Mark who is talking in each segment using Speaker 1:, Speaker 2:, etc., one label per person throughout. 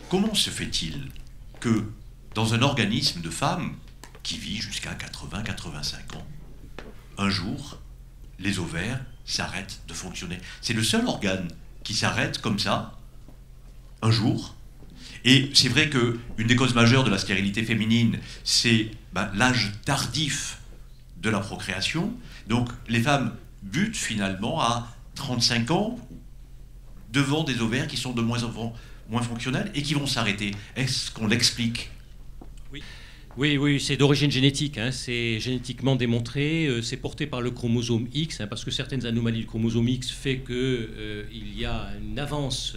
Speaker 1: comment se fait-il que dans un organisme de femmes qui vit jusqu'à 80-85 ans, un jour, les ovaires s'arrêtent de fonctionner? C'est le seul organe qui s'arrête comme ça, un jour. Et c'est vrai qu'une des causes majeures de la stérilité féminine, c'est l'âge tardif de la procréation. Donc les femmes butent finalement à 35 ans devant des ovaires qui sont de moins en moins fonctionnels et qui vont s'arrêter. Est-ce qu'on l'explique?
Speaker 2: Oui, c'est d'origine génétique, hein, c'est génétiquement démontré, c'est porté par le chromosome X, hein, parce que certaines anomalies du chromosome X fait qu'il y a une avance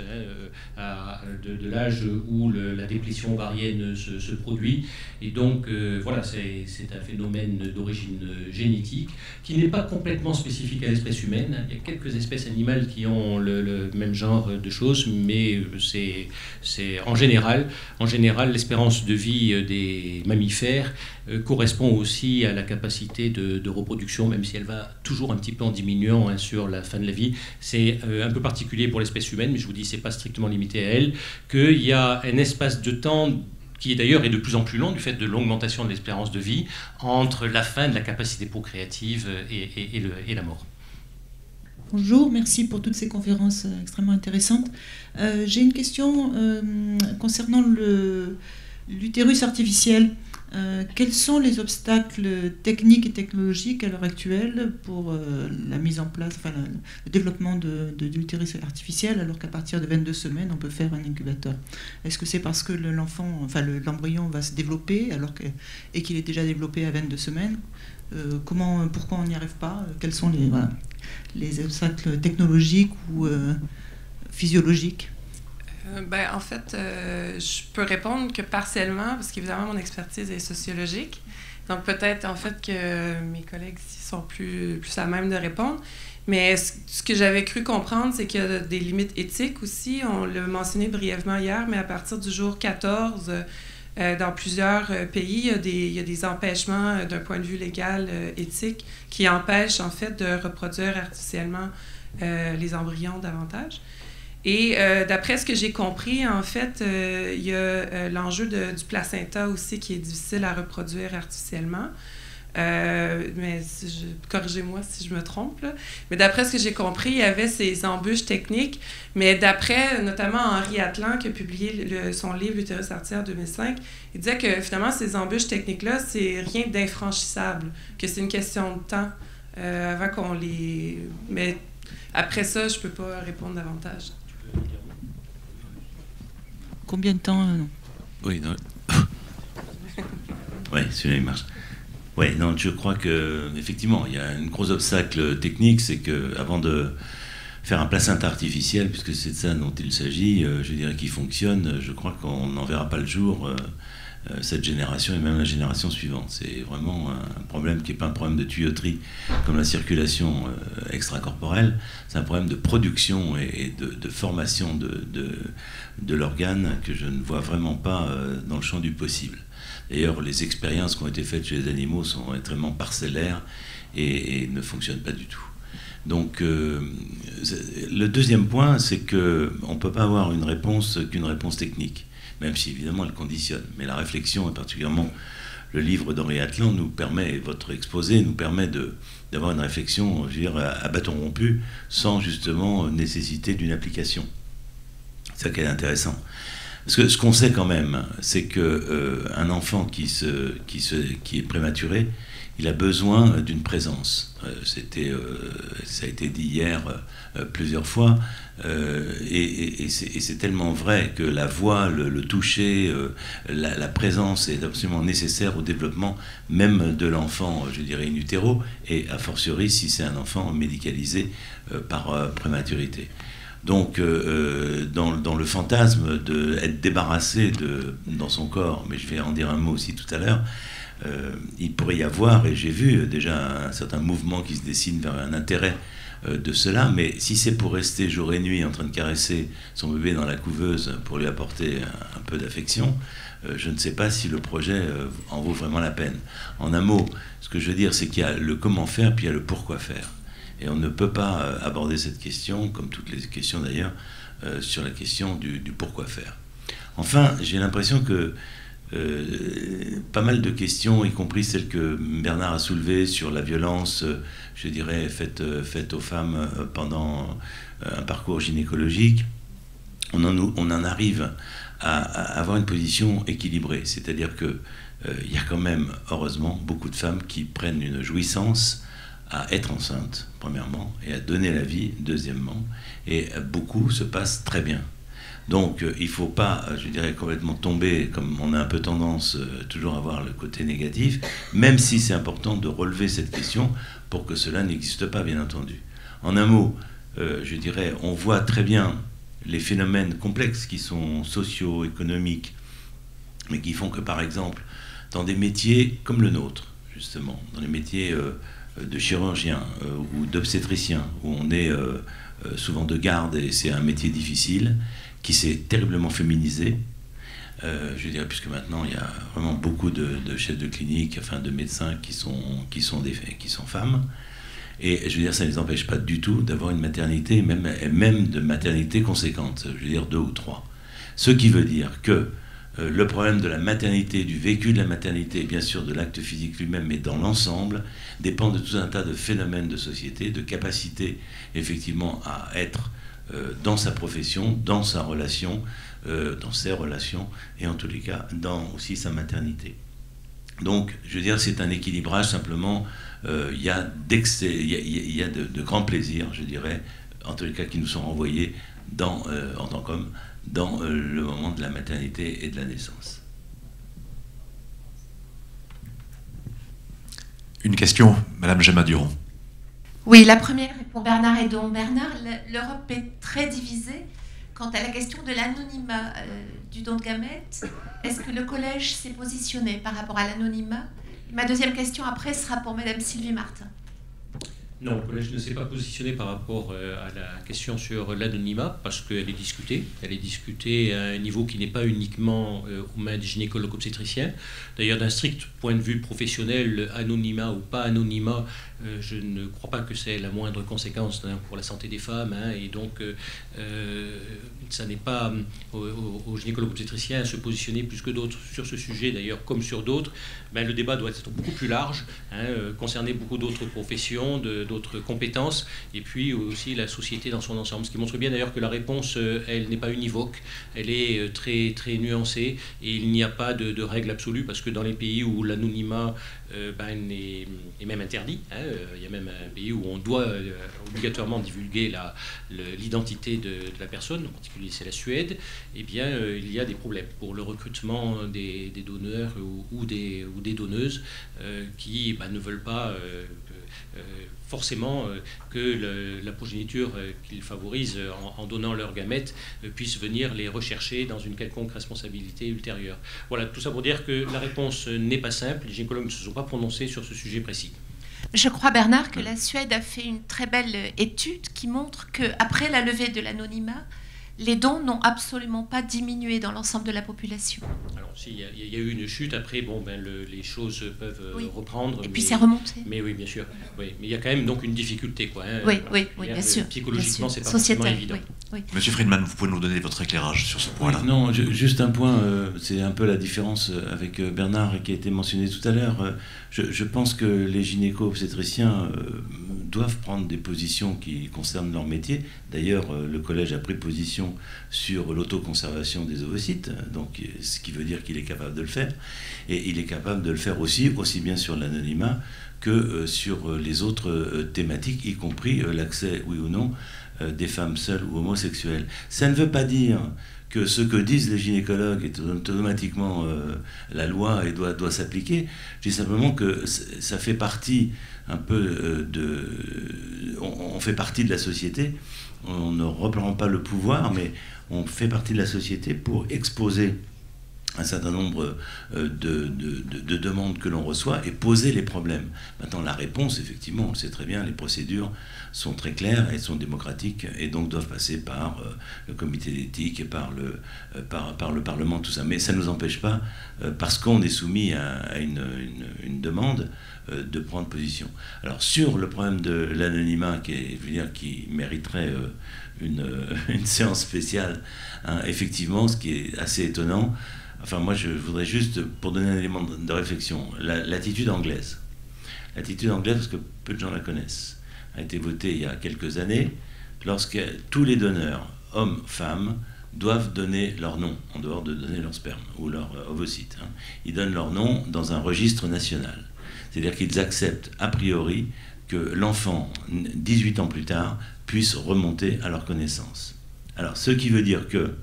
Speaker 2: de l'âge où la déplétion ovarienne se produit, et donc voilà, c'est un phénomène d'origine génétique qui n'est pas complètement spécifique à l'espèce humaine. Il y a quelques espèces animales qui ont le même genre de choses, mais c'est en général l'espérance de vie des mammifères correspond aussi à la capacité de reproduction, même si elle va toujours un petit peu en diminuant, hein, sur la fin de la vie. C'est un peu particulier pour l'espèce humaine, mais je vous dis, c'est pas strictement limité à elle, qu'il y a un espace de temps qui d'ailleurs est de plus en plus long du fait de l'augmentation de l'espérance de vie entre la fin de la capacité procréative et la mort.
Speaker 3: Bonjour, merci pour toutes ces conférences extrêmement intéressantes. J'ai une question concernant l'utérus artificiel. Quels sont les obstacles techniques et technologiques à l'heure actuelle pour la mise en place, le développement de l'utérus artificiel, alors qu'à partir de 22 semaines, on peut faire un incubateur? Est-ce que c'est parce que l'embryon va se développer et qu'il est déjà développé à 22 semaines? Pourquoi on n'y arrive pas? Quels sont les obstacles technologiques ou physiologiques?
Speaker 4: En fait, je peux répondre que partiellement, parce qu'évidemment, mon expertise est sociologique. Donc, peut-être, en fait, que mes collègues ici sont plus à même de répondre. Mais ce que j'avais cru comprendre, c'est qu'il y a des limites éthiques aussi. On l'a mentionné brièvement hier, mais à partir du jour 14, dans plusieurs pays, il y a des empêchements d'un point de vue légal, éthique, qui empêchent, en fait, de reproduire artificiellement les embryons davantage. Et d'après ce que j'ai compris, en fait, il y a l'enjeu du placenta aussi qui est difficile à reproduire artificiellement. Mais corrigez-moi si je me trompe, là. Mais d'après ce que j'ai compris, il y avait ces embûches techniques. Mais d'après, notamment Henri Atlan, qui a publié son livre « L'utérus artificiel » en 2005, il disait que finalement, ces embûches techniques-là, c'est rien d'infranchissable, que c'est une question de temps avant qu'on les... Mais après ça, je ne peux pas répondre davantage.
Speaker 3: Combien de temps
Speaker 5: Oui, non. Oui, celui-là, il marche. Oui, non, je crois qu'effectivement, il y a un gros obstacle technique, c'est qu'avant de faire un placenta artificiel, puisque c'est de ça dont il s'agit, je dirais qu'il fonctionne, je crois qu'on n'en verra pas le jour cette génération et même la génération suivante. C'est vraiment un problème qui n'est pas un problème de tuyauterie comme la circulation extracorporelle, c'est un problème de production et de formation de l'organe que je ne vois vraiment pas dans le champ du possible. D'ailleurs, les expériences qui ont été faites chez les animaux sont extrêmement parcellaires et ne fonctionnent pas du tout. Donc, le deuxième point, c'est qu'on ne peut pas avoir une réponse qu'une réponse technique, même si évidemment elle conditionne. Mais la réflexion, et particulièrement le livre d'Henri Atlan, nous permet, votre exposé nous permet d'avoir une réflexion, je veux dire, à bâton rompu, sans justement nécessiter d'une application. C'est ça qui est intéressant. Parce que ce qu'on sait quand même, c'est qu'un enfant qui est prématuré, il a besoin d'une présence. Ça a été dit hier plusieurs fois, et c'est tellement vrai que la voix, le toucher, la présence est absolument nécessaire au développement même de l'enfant, je dirais, in utero, et a fortiori si c'est un enfant médicalisé par prématurité. Donc, dans le fantasme d'être débarrassé dans son corps, mais je vais en dire un mot aussi tout à l'heure, il pourrait y avoir, et j'ai vu déjà un certain mouvement qui se dessine vers un intérêt de cela, mais si c'est pour rester jour et nuit en train de caresser son bébé dans la couveuse pour lui apporter un peu d'affection, je ne sais pas si le projet en vaut vraiment la peine. En un mot, ce que je veux dire, c'est qu'il y a le comment faire, puis il y a le pourquoi faire. Et on ne peut pas aborder cette question, comme toutes les questions d'ailleurs, sur la question du pourquoi faire. Enfin, j'ai l'impression que pas mal de questions, y compris celles que Bernard a soulevées sur la violence, je dirais, faite aux femmes pendant un parcours gynécologique, on en arrive à avoir une position équilibrée. C'est-à-dire que il y a quand même, heureusement, beaucoup de femmes qui prennent une jouissance à être enceinte, premièrement, et à donner la vie, deuxièmement, et beaucoup se passent très bien. Donc il ne faut pas, je dirais, complètement tomber, comme on a un peu tendance toujours à voir le côté négatif, même si c'est important de relever cette question pour que cela n'existe pas, bien entendu. En un mot, je dirais, on voit très bien les phénomènes complexes qui sont sociaux, économiques, mais qui font que, par exemple, dans des métiers comme le nôtre, justement, dans les métiers de chirurgien ou d'obstétricien, où on est souvent de garde et c'est un métier difficile, qui s'est terriblement féminisé, je dirais, puisque maintenant il y a vraiment beaucoup de chefs de clinique, enfin de médecins qui sont femmes, et je veux dire, ça ne les empêche pas du tout d'avoir une maternité, même de maternité conséquente, je veux dire 2 ou 3. Ce qui veut dire que le problème de la maternité, du vécu de la maternité, et bien sûr de l'acte physique lui-même, mais dans l'ensemble, dépend de tout un tas de phénomènes de société, de capacité effectivement à être dans sa profession, dans sa relation, dans ses relations, et en tous les cas, dans aussi sa maternité. Donc, je veux dire, c'est un équilibrage, simplement, il y a de grands plaisirs, je dirais, en tous les cas, qui nous sont renvoyés en tant qu'hommes, dans le moment de la maternité et de la naissance.
Speaker 1: Une question, Madame Gemma Durand.
Speaker 6: Oui, la première est pour Bernard Hédon. Bernard, l'Europe est très divisée quant à la question de l'anonymat du don de gamètes. Est-ce que le collège s'est positionné par rapport à l'anonymat? Ma deuxième question après sera pour Madame Sylvie Martin.
Speaker 2: Non, le collège ne s'est pas positionné par rapport à la question sur l'anonymat parce qu'elle est discutée. Elle est discutée à un niveau qui n'est pas uniquement aux mains des gynécologues obstétriciens. D'ailleurs, d'un strict point de vue professionnel, anonymat ou pas anonymat, je ne crois pas que c'est la moindre conséquence pour la santé des femmes. Et donc, ça n'est pas aux gynécologues obstétriciens à se positionner plus que d'autres sur ce sujet, d'ailleurs, comme sur d'autres. Le débat doit être beaucoup plus large, concerner beaucoup d'autres professions, d'autres compétences, et puis aussi la société dans son ensemble. Ce qui montre bien d'ailleurs que la réponse, elle n'est pas univoque, elle est très, très nuancée, et il n'y a pas de règle absolue, parce que dans les pays où l'anonymat est même interdit, il y a même un pays où on doit obligatoirement divulguer l'identité de la personne, en particulier c'est la Suède, eh bien il y a des problèmes pour le recrutement des donneurs ou des donneuses qui ne veulent pas forcément que la progéniture qu'ils favorisent en donnant leurs gamètes puisse venir les rechercher dans une quelconque responsabilité ultérieure. Voilà, tout ça pour dire que la réponse n'est pas simple, les gynécologues ne se sont pas prononcés sur ce sujet précis.
Speaker 6: Je crois, Bernard, que la Suède a fait une très belle étude qui montre qu'après la levée de l'anonymat, les dons n'ont absolument pas diminué dans l'ensemble de la population.
Speaker 2: Alors, il y a eu une chute, après, les choses peuvent reprendre.
Speaker 6: Et puis c'est remonté.
Speaker 2: Mais oui, bien sûr. Oui. Mais il y a quand même donc une difficulté, quoi.
Speaker 6: Oui, bien sûr.
Speaker 2: Psychologiquement, c'est pas forcément évident.
Speaker 6: Oui.
Speaker 1: Monsieur Friedman, vous pouvez nous donner votre éclairage sur ce point-là?
Speaker 5: Oui, non, juste un point, c'est un peu la différence avec Bernard qui a été mentionné tout à l'heure. Je pense que les gynéco-obstétriciens doivent prendre des positions qui concernent leur métier. D'ailleurs, le collège a pris position sur l'autoconservation des ovocytes, donc ce qui veut dire qu'il est capable de le faire. Et il est capable de le faire aussi bien sur l'anonymat que sur les autres thématiques, y compris l'accès, oui ou non, des femmes seules ou homosexuelles. Ça ne veut pas dire que ce que disent les gynécologues est automatiquement la loi et doit s'appliquer. Je dis simplement que ça fait partie un peu on fait partie de la société. On ne reprend pas le pouvoir, mais on fait partie de la société pour exposer un certain nombre de demandes que l'on reçoit et poser les problèmes. Maintenant, la réponse, effectivement, on le sait très bien, les procédures sont très claires, elles sont démocratiques et donc doivent passer par le comité d'éthique et par le Parlement, tout ça. Mais ça ne nous empêche pas, parce qu'on est soumis à une demande, de prendre position. Alors, sur le problème de l'anonymat, qui mériterait une séance spéciale, hein, effectivement, ce qui est assez étonnant. Enfin, moi, je voudrais juste, pour donner un élément de réflexion, l'attitude anglaise. L'attitude anglaise, parce que peu de gens la connaissent, a été votée il y a quelques années, lorsque tous les donneurs, hommes, femmes, doivent donner leur nom, en dehors de donner leur sperme ou leur ovocyte. Hein. Ils donnent leur nom dans un registre national. C'est-à-dire qu'ils acceptent, a priori, que l'enfant, 18 ans plus tard, puisse remonter à leur connaissance. Alors, ce qui veut dire que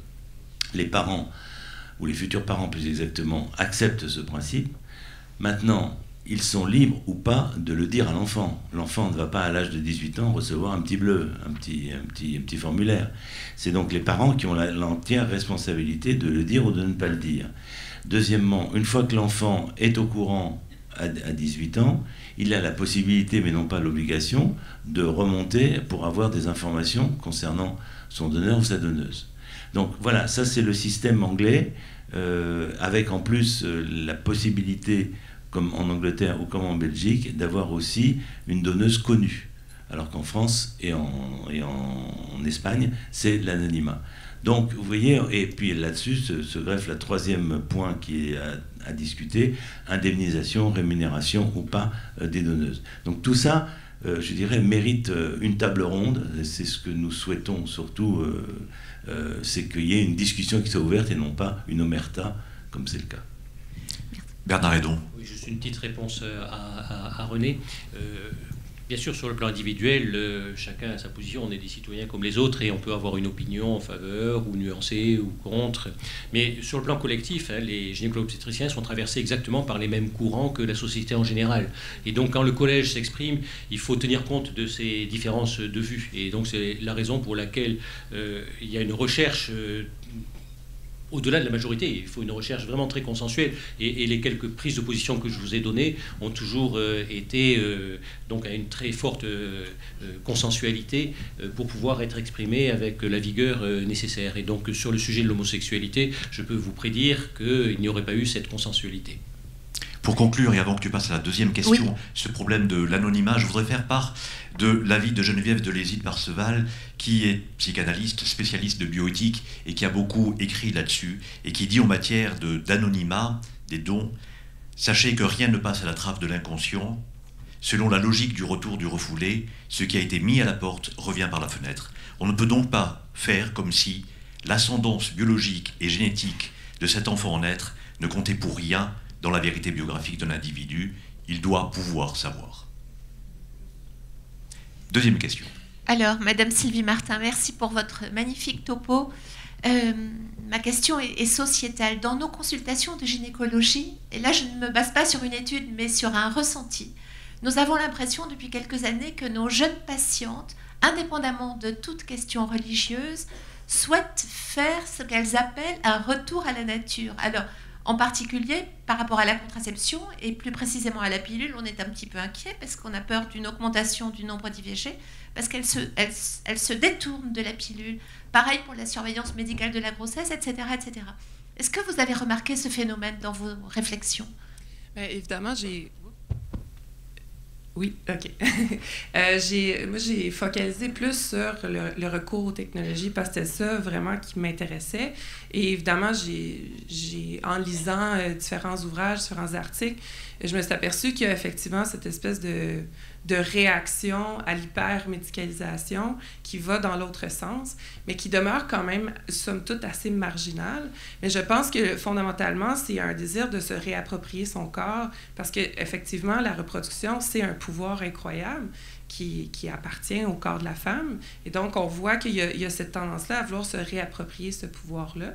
Speaker 5: les parents, ou les futurs parents plus exactement, acceptent ce principe. Maintenant, ils sont libres ou pas de le dire à l'enfant. L'enfant ne va pas à l'âge de 18 ans recevoir un petit bleu, un petit formulaire. C'est donc les parents qui ont l'entière responsabilité de le dire ou de ne pas le dire. Deuxièmement, une fois que l'enfant est au courant à 18 ans, il a la possibilité, mais non pas l'obligation, de remonter pour avoir des informations concernant son donneur ou sa donneuse. Donc voilà, ça c'est le système anglais, avec en plus la possibilité, comme en Angleterre ou comme en Belgique, d'avoir aussi une donneuse connue. Alors qu'en France et en Espagne, c'est l'anonymat. Donc vous voyez, et puis là-dessus se greffe le troisième point qui est à discuter, indemnisation, rémunération ou pas des donneuses. Donc tout ça, je dirais, mérite une table ronde. C'est ce que nous souhaitons surtout, c'est qu'il y ait une discussion qui soit ouverte et non pas une omerta, comme c'est le cas.
Speaker 1: Bernard Hédon.
Speaker 2: Oui, juste une petite réponse à René. Bien sûr, sur le plan individuel, chacun a sa position, on est des citoyens comme les autres et on peut avoir une opinion en faveur ou nuancée ou contre. Mais sur le plan collectif, hein, les gynécologues-obstétriciens sont traversés exactement par les mêmes courants que la société en général. Et donc, quand le collège s'exprime, il faut tenir compte de ces différences de vues. Et donc, c'est la raison pour laquelle il y a une recherche... au-delà de la majorité, il faut une recherche vraiment très consensuelle. Et les quelques prises de position que je vous ai données ont toujours été donc à une très forte consensualité pour pouvoir être exprimées avec la vigueur nécessaire. Et donc sur le sujet de l'homosexualité, je peux vous prédire qu'il n'y aurait pas eu cette consensualité.
Speaker 1: Pour conclure, et avant que tu passes à la deuxième question,
Speaker 6: Oui.
Speaker 1: ce problème de l'anonymat, je voudrais faire part de l'avis de Geneviève de Lézy-Parseval, qui est psychanalyste, spécialiste de bioéthique, et qui a beaucoup écrit là-dessus, et qui dit en matière d'anonymat, des dons, sachez que rien ne passe à la trappe de l'inconscient. Selon la logique du retour du refoulé, ce qui a été mis à la porte revient par la fenêtre. On ne peut donc pas faire comme si l'ascendance biologique et génétique de cet enfant en être ne comptait pour rien dans la vérité biographique d'un individu. Il doit pouvoir savoir. Deuxième question.
Speaker 6: Alors, Madame Sylvie Martin, merci pour votre magnifique topo. Ma question est sociétale. Dans nos consultations de gynécologie, et là je ne me base pas sur une étude, mais sur un ressenti, nous avons l'impression depuis quelques années que nos jeunes patientes, indépendamment de toute question religieuse, souhaitent faire ce qu'elles appellent un retour à la nature. Alors, en particulier, par rapport à la contraception, et plus précisément à la pilule, on est un petit peu inquiet parce qu'on a peur d'une augmentation du nombre d'IVG, parce qu'elle se détourne de la pilule. Pareil pour la surveillance médicale de la grossesse, etc. etc. Est-ce que vous avez remarqué ce phénomène dans vos réflexions?
Speaker 4: Évidemment, j'ai... Oui, OK. Moi, j'ai focalisé plus sur le recours aux technologies parce que c'était ça vraiment qui m'intéressait. Et évidemment, en lisant différents ouvrages, différents articles, je me suis aperçue qu'il y a effectivement cette espèce de réaction à l'hypermédicalisation qui va dans l'autre sens, mais qui demeure quand même, somme toute, assez marginale. Mais je pense que fondamentalement, c'est un désir de se réapproprier son corps parce qu'effectivement, la reproduction, c'est un pouvoir incroyable qui appartient au corps de la femme. Et donc, on voit qu'il y a cette tendance-là à vouloir se réapproprier ce pouvoir-là,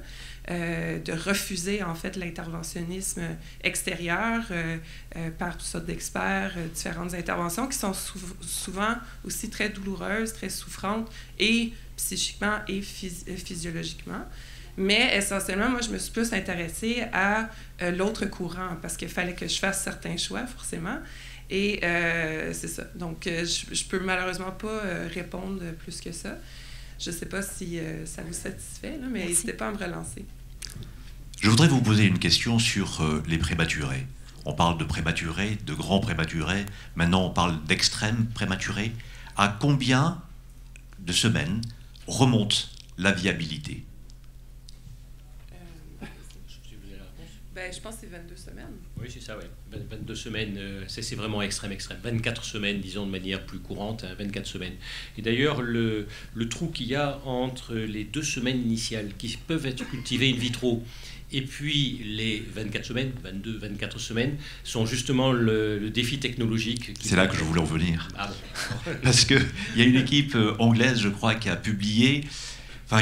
Speaker 4: de refuser, en fait, l'interventionnisme extérieur par toutes sortes d'experts, différentes interventions qui sont souvent aussi très douloureuses, très souffrantes, et psychiquement et physiologiquement. Mais essentiellement, moi, je me suis plus intéressée à l'autre courant parce qu'il fallait que je fasse certains choix, forcément. Et c'est ça. Donc, je peux malheureusement pas répondre plus que ça. Je ne sais pas si ça vous satisfait, là, mais n'hésitez pas à me relancer.
Speaker 1: Je voudrais vous poser une question sur les prématurés. On parle de prématurés, de grands prématurés. Maintenant, on parle d'extrêmes prématurés. À combien de semaines remonte la viabilité?
Speaker 4: Je pense que c'est 22 semaines.
Speaker 2: Oui, c'est ça, oui. 22 semaines, c'est vraiment extrême. 24 semaines, disons de manière plus courante, 24 semaines. Et d'ailleurs, le trou qu'il y a entre les 2 semaines initiales qui peuvent être cultivées in vitro et puis les 24 semaines, 22-24 semaines, sont justement le défi technologique.
Speaker 1: C'est là que je voulais en venir.
Speaker 2: Ah bon.
Speaker 1: Parce qu'il y a une équipe anglaise, je crois, qui a publié,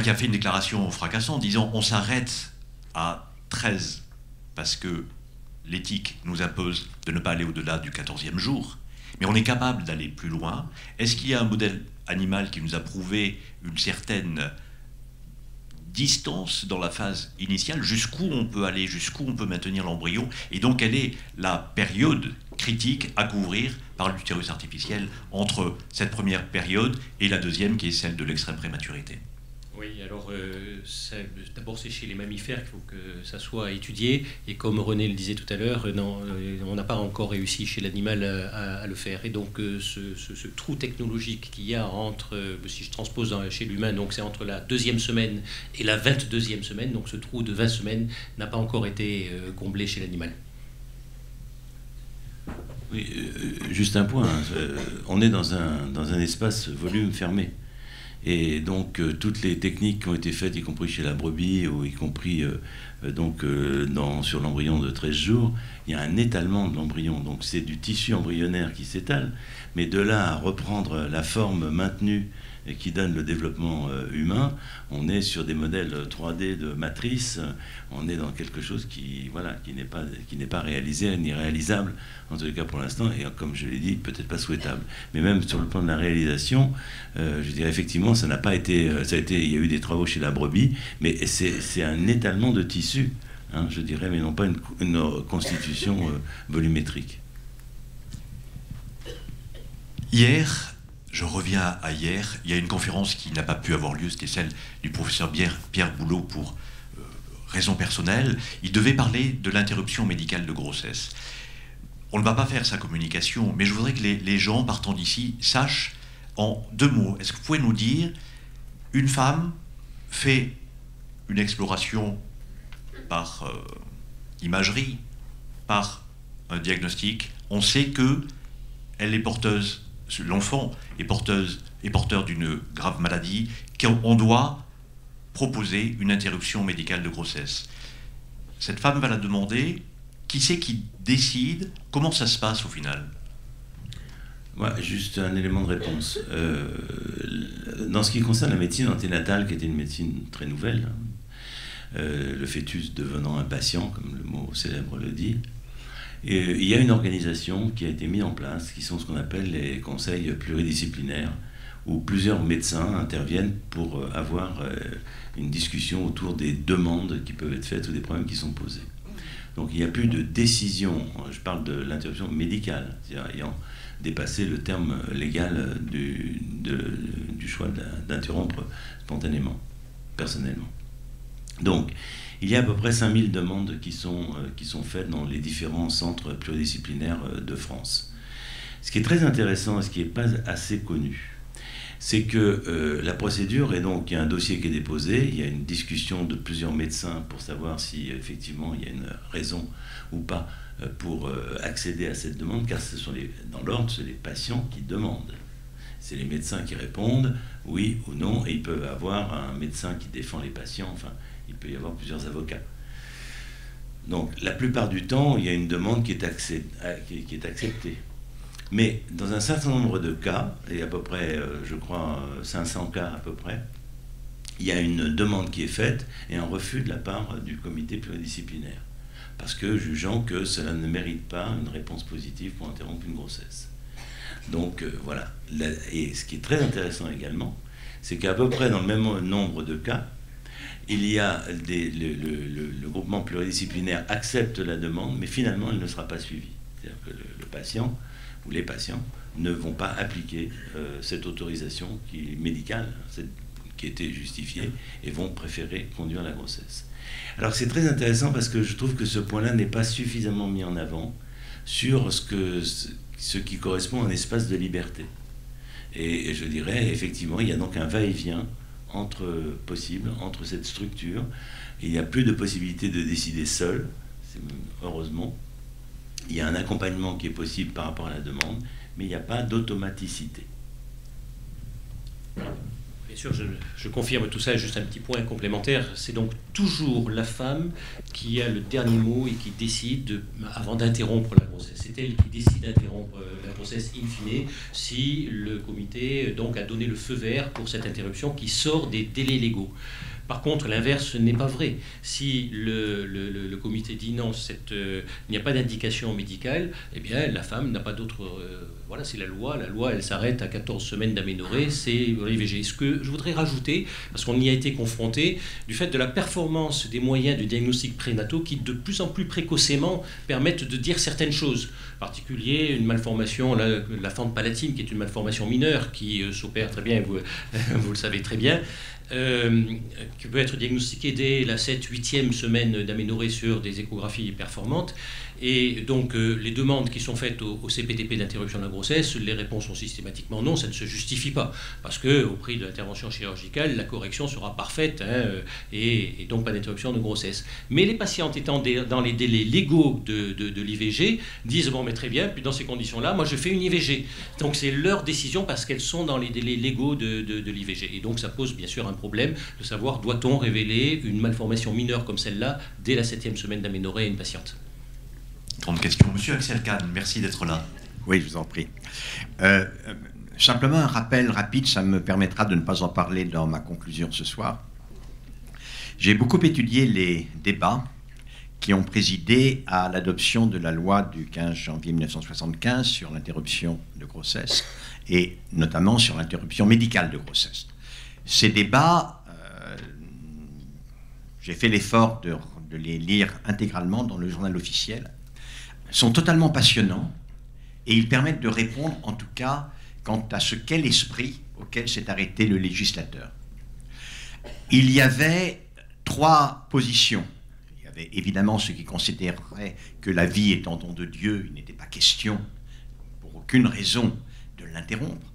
Speaker 1: qui a fait une déclaration fracassante, disant on s'arrête à 13 parce que l'éthique nous impose de ne pas aller au-delà du 14e jour. Mais on est capable d'aller plus loin. Est-ce qu'il y a un modèle animal qui nous a prouvé une certaine distance dans la phase initiale, jusqu'où on peut aller, jusqu'où on peut maintenir l'embryon, et donc quelle est la période critique à couvrir par l'utérus artificiel entre cette première période et la deuxième qui est celle de l'extrême prématurité?
Speaker 2: Oui, alors d'abord c'est chez les mammifères qu'il faut que ça soit étudié, et comme René le disait tout à l'heure, on n'a pas encore réussi chez l'animal à le faire. Et donc ce trou technologique qu'il y a entre, si je transpose chez l'humain, donc c'est entre la 2e semaine et la 22e semaine, donc ce trou de 20 semaines n'a pas encore été comblé chez l'animal.
Speaker 5: Oui, juste un point, on est dans un espace volume fermé. Et donc toutes les techniques qui ont été faites, y compris chez la brebis ou y compris sur l'embryon de 13 jours, il y a un étalement de l'embryon. Donc c'est du tissu embryonnaire qui s'étale, mais de là à reprendre la forme maintenue et qui donne le développement humain, on est sur des modèles 3D de matrice, on est dans quelque chose qui n'est pas réalisé ni réalisable, en tout cas pour l'instant, et comme je l'ai dit, peut-être pas souhaitable. Mais même sur le plan de la réalisation, je dirais effectivement, ça n'a pas été, il y a eu des travaux chez la brebis, mais c'est un étalement de tissu, hein, je dirais, mais non pas une constitution volumétrique.
Speaker 1: Hier, je reviens à hier, il y a une conférence qui n'a pas pu avoir lieu, c'était celle du professeur Pierre Boulot pour raison personnelle. Il devait parler de l'interruption médicale de grossesse. On ne va pas faire sa communication, mais je voudrais que les gens partant d'ici sachent en 2 mots. Est-ce que vous pouvez nous dire, une femme fait une exploration par imagerie, par un diagnostic, on sait que elle est porteuse, l'enfant est porteur d'une grave maladie, qu'on doit proposer une interruption médicale de grossesse. Cette femme va la demander, qui c'est qui décide, comment ça se passe au final?
Speaker 5: Juste un élément de réponse. Dans ce qui concerne la médecine anténatale, qui était une médecine très nouvelle, le fœtus devenant un patient, comme le mot célèbre le dit, et il y a une organisation qui a été mise en place, qui sont ce qu'on appelle les conseils pluridisciplinaires, où plusieurs médecins interviennent pour avoir une discussion autour des demandes qui peuvent être faites ou des problèmes qui sont posés. Donc il n'y a plus de décision, je parle de l'interruption médicale, c'est-à-dire ayant dépassé le terme légal du choix d'interrompre spontanément, personnellement. Donc il y a à peu près 5000 demandes qui sont faites dans les différents centres pluridisciplinaires de France. Ce qui est très intéressant et ce qui n'est pas assez connu, c'est que la procédure, et donc il y a un dossier qui est déposé, il y a une discussion de plusieurs médecins pour savoir si effectivement il y a une raison ou pas pour accéder à cette demande, car dans l'ordre, c'est les patients qui demandent. C'est les médecins qui répondent oui ou non, et ils peuvent avoir un médecin qui défend les patients, enfin, il peut y avoir plusieurs avocats. Donc la plupart du temps, il y a une demande qui est acceptée. Mais dans un certain nombre de cas, et à peu près, je crois, 500 cas à peu près, il y a une demande qui est faite et un refus de la part du comité pluridisciplinaire, parce que jugeant que cela ne mérite pas une réponse positive pour interrompre une grossesse. Donc voilà. Et ce qui est très intéressant également, c'est qu'à peu près dans le même nombre de cas, il y a le groupement pluridisciplinaire accepte la demande, mais finalement, elle ne sera pas suivie. C'est-à-dire que le patient ou les patients ne vont pas appliquer cette autorisation médicale qui était justifiée et vont préférer conduire la grossesse. Alors c'est très intéressant parce que je trouve que ce point-là n'est pas suffisamment mis en avant sur ce qui correspond à un espace de liberté. Et je dirais, effectivement, il y a donc un va-et-vient entre cette structure. Il n'y a plus de possibilité de décider seul, heureusement. Il y a un accompagnement qui est possible par rapport à la demande, mais il n'y a pas d'automaticité.
Speaker 2: Bien sûr, je confirme tout ça. Juste un petit point complémentaire. C'est donc toujours la femme qui a le dernier mot et qui décide avant d'interrompre la grossesse. C'est elle qui décide d'interrompre la grossesse in fine si le comité donc a donné le feu vert pour cette interruption qui sort des délais légaux. Par contre, l'inverse n'est pas vrai. Si le comité dit non, il n'y a pas d'indication médicale, eh bien la femme n'a pas d'autre... voilà, c'est la loi. La loi, elle s'arrête à 14 semaines d'aménorrhée, c'est l'IVG. Ce que je voudrais rajouter, parce qu'on y a été confronté, du fait de la performance des moyens de diagnostic prénataux qui, de plus en plus précocement, permettent de dire certaines choses. En particulier, une malformation, la fente palatine, qui est une malformation mineure, qui s'opère très bien, vous le savez très bien, qui peut être diagnostiquée dès la 7-8e semaine d'aménorrhée sur des échographies performantes. Et donc, les demandes qui sont faites au CPTP d'interruption de la grossesse, les réponses sont systématiquement non, ça ne se justifie pas. Parce qu'au prix de l'intervention chirurgicale, la correction sera parfaite et donc pas d'interruption de grossesse. Mais les patientes étant dans les délais légaux de l'IVG disent bon, mais très bien, puis dans ces conditions-là, moi je fais une IVG. Donc c'est leur décision parce qu'elles sont dans les délais légaux de l'IVG. Et donc ça pose bien sûr un problème de savoir doit-on révéler une malformation mineure comme celle-là dès la 7e semaine d'aménorrhée à une patiente.
Speaker 1: Grande question. Monsieur Axel Kahn, merci d'être là.
Speaker 7: Oui, je vous en prie. Simplement un rappel rapide, ça me permettra de ne pas en parler dans ma conclusion ce soir. J'ai beaucoup étudié les débats qui ont présidé à l'adoption de la loi du 15 janvier 1975 sur l'interruption de grossesse et notamment sur l'interruption médicale de grossesse. Ces débats, j'ai fait l'effort de les lire intégralement dans le journal officiel, sont totalement passionnants et ils permettent de répondre en tout cas quant à ce qu'est l'esprit auquel s'est arrêté le législateur. Il y avait 3 positions. Il y avait évidemment ceux qui considéraient que la vie étant don de Dieu, il n'était pas question pour aucune raison de l'interrompre.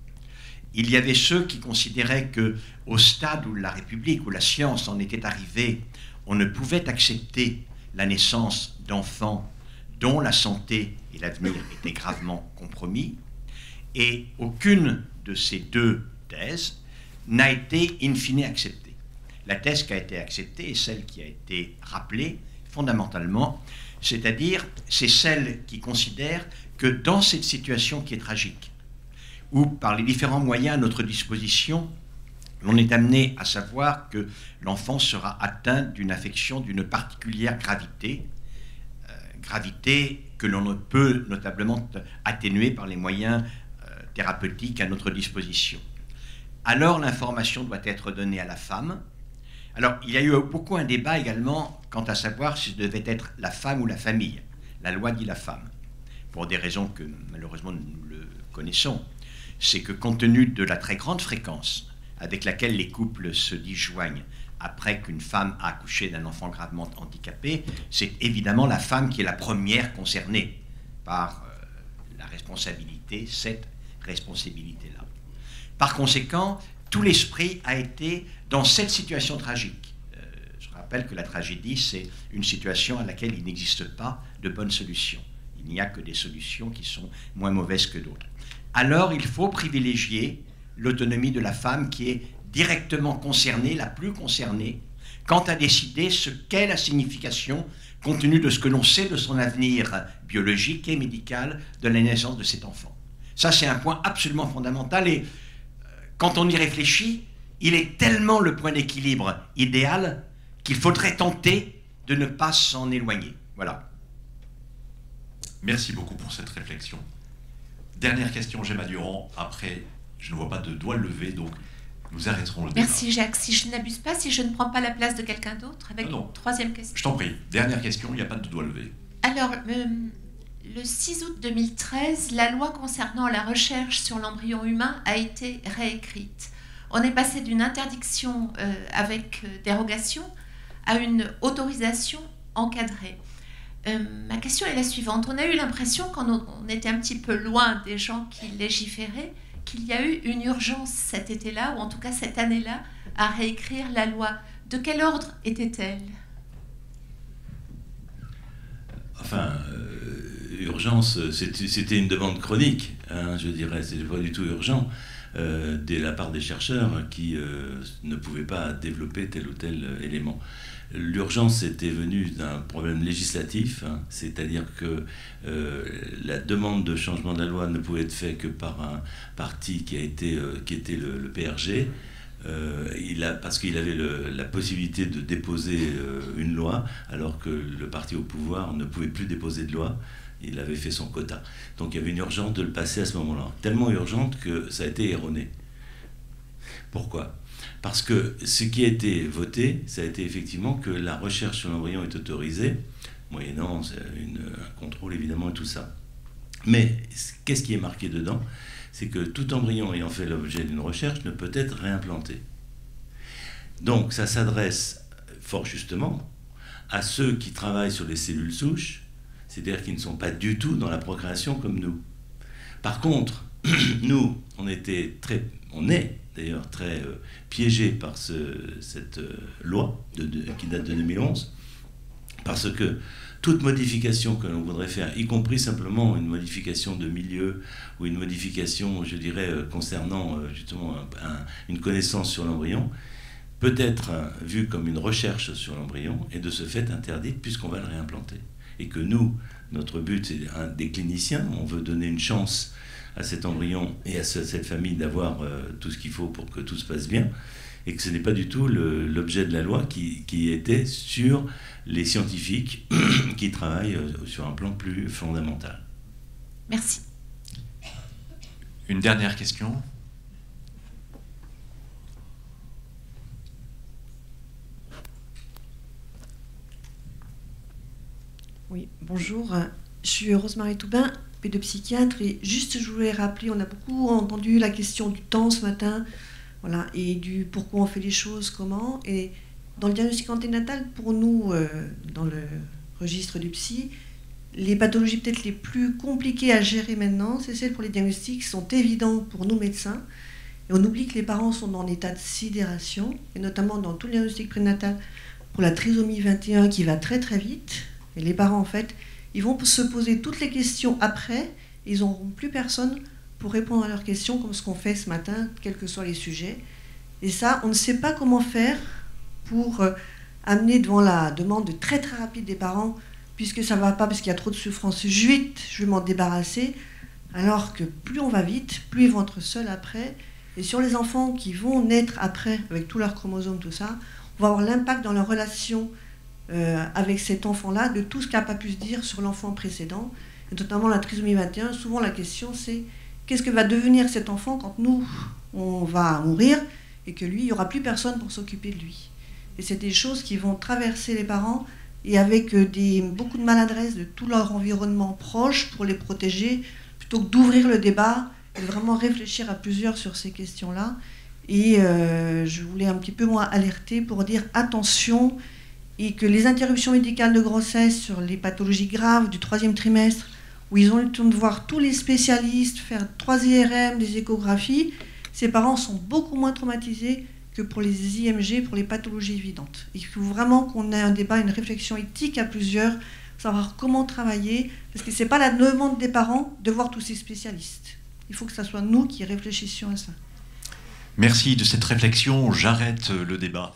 Speaker 7: Il y avait ceux qui considéraient qu'au stade où la République, où la science en était arrivée, on ne pouvait accepter la naissance d'enfants dont la santé et l'avenir étaient gravement compromis, et aucune de ces 2 thèses n'a été in fine acceptée. La thèse qui a été acceptée est celle qui a été rappelée fondamentalement, c'est-à-dire c'est celle qui considère que dans cette situation qui est tragique, où par les différents moyens à notre disposition, l'on est amené à savoir que l'enfant sera atteint d'une affection d'une particulière gravité que l'on ne peut notablement atténuer par les moyens thérapeutiques à notre disposition. Alors l'information doit être donnée à la femme. Alors il y a eu beaucoup un débat également quant à savoir si ce devait être la femme ou la famille. La loi dit la femme, pour des raisons que malheureusement nous le connaissons. C'est que compte tenu de la très grande fréquence avec laquelle les couples se disjoignent après qu'une femme a accouché d'un enfant gravement handicapé, c'est évidemment la femme qui est la première concernée par la responsabilité, cette responsabilité-là. Par conséquent, tout l'esprit a été dans cette situation tragique. Je rappelle que la tragédie, c'est une situation à laquelle il n'existe pas de bonne solution. Il n'y a que des solutions qui sont moins mauvaises que d'autres. Alors, il faut privilégier l'autonomie de la femme qui est directement concernée, la plus concernée, quant à décider ce qu'est la signification, compte tenu de ce que l'on sait de son avenir biologique et médical, de la naissance de cet enfant. Ça, c'est un point absolument fondamental et quand on y réfléchit, il est tellement le point d'équilibre idéal qu'il faudrait tenter de ne pas s'en éloigner. Voilà.
Speaker 1: Merci beaucoup pour cette réflexion. Dernière question, Gemma Durand. Après, je ne vois pas de doigt levé, donc Nous arrêterons le débat.
Speaker 6: Merci Jacques. Si je n'abuse pas, si je ne prends pas la place de quelqu'un d'autre, avec
Speaker 1: Non.
Speaker 6: une troisième question.
Speaker 1: Je t'en prie. Dernière question, il n'y a pas de doigt levé.
Speaker 6: Alors, le 6 août 2013, la loi concernant la recherche sur l'embryon humain a été réécrite. On est passé d'une interdiction avec dérogation à une autorisation encadrée. Ma question est la suivante. On a eu l'impression, quand on était un petit peu loin des gens qui légiféraient, qu'il y a eu une urgence cet été-là, ou en tout cas cette année-là, à réécrire la loi. De quel ordre était-elle ?
Speaker 5: Enfin, urgence, c'était une demande chronique, hein, je dirais, c'était pas du tout urgent, de la part des chercheurs qui ne pouvaient pas développer tel ou tel élément. L'urgence était venue d'un problème législatif, hein, c'est-à-dire que la demande de changement de la loi ne pouvait être faite que par un parti qui était le PRG, parce qu'il avait la possibilité de déposer une loi, alors que le parti au pouvoir ne pouvait plus déposer de loi. Il avait fait son quota. Donc il y avait une urgence de le passer à ce moment-là. Tellement urgente que ça a été erroné. Pourquoi ? Parce que ce qui a été voté, ça a été effectivement que la recherche sur l'embryon est autorisée, moyennant un contrôle évidemment et tout ça. Mais qu'est-ce qui est marqué dedans ? C'est que tout embryon ayant fait l'objet d'une recherche ne peut être réimplanté. Donc ça s'adresse fort justement à ceux qui travaillent sur les cellules souches, c'est-à-dire qui ne sont pas du tout dans la procréation comme nous. Par contre, nous, on est d'ailleurs très piégés par cette loi qui date de 2011, parce que toute modification que l'on voudrait faire, y compris simplement une modification de milieu ou une modification, je dirais, concernant justement une connaissance sur l'embryon, peut être vue comme une recherche sur l'embryon et de ce fait interdite puisqu'on va le réimplanter. Et que nous, notre but, c'est des cliniciens, on veut donner une chance à cet embryon et à cette famille d'avoir tout ce qu'il faut pour que tout se passe bien, et que ce n'est pas du tout l'objet de la loi qui était sur les scientifiques qui travaillent sur un plan plus fondamental.
Speaker 6: Merci.
Speaker 1: Une dernière question.
Speaker 8: Oui, bonjour. Je suis Rosemarie Toubin, pédopsychiatre, et juste je voulais rappeler, on a beaucoup entendu la question du temps ce matin, voilà, et du pourquoi on fait les choses, comment, et dans le diagnostic anténatal, pour nous, dans le registre du psy, les pathologies peut-être les plus compliquées à gérer maintenant, c'est celles pour les diagnostics qui sont évidents pour nous médecins, et on oublie que les parents sont en état de sidération, et notamment dans tout le diagnostic prénatal, pour la trisomie 21 qui va très très vite, et les parents en fait, ils vont se poser toutes les questions après, et ils n'auront plus personne pour répondre à leurs questions, comme ce qu'on fait ce matin, quels que soient les sujets. Et ça, on ne sait pas comment faire pour amener devant la demande très très rapide des parents, puisque ça ne va pas, parce qu'il y a trop de souffrance. Je vais m'en débarrasser, alors que plus on va vite, plus ils vont être seuls après. Et sur les enfants qui vont naître après, avec tous leurs chromosomes, tout ça, on va avoir l'impact dans leur relation avec cet enfant-là, de tout ce qu'il n'a pas pu se dire sur l'enfant précédent, et notamment la trisomie 21. Souvent la question c'est qu'est-ce que va devenir cet enfant quand nous, on va mourir, et que lui, il n'y aura plus personne pour s'occuper de lui. Et c'est des choses qui vont traverser les parents, et avec beaucoup de maladresse de tout leur environnement proche pour les protéger, plutôt que d'ouvrir le débat, et de vraiment réfléchir à plusieurs sur ces questions-là. Et je voulais un petit peu, moi, alerter pour dire attention, et que les interruptions médicales de grossesse sur les pathologies graves du 3e trimestre, où ils ont eu le temps de voir tous les spécialistes, faire 3 IRM, des échographies, ces parents sont beaucoup moins traumatisés que pour les IMG, pour les pathologies évidentes. Il faut vraiment qu'on ait un débat, une réflexion éthique à plusieurs, savoir comment travailler, parce que ce n'est pas la demande des parents de voir tous ces spécialistes. Il faut que ce soit nous qui réfléchissions à ça.
Speaker 1: Merci de cette réflexion. J'arrête le débat.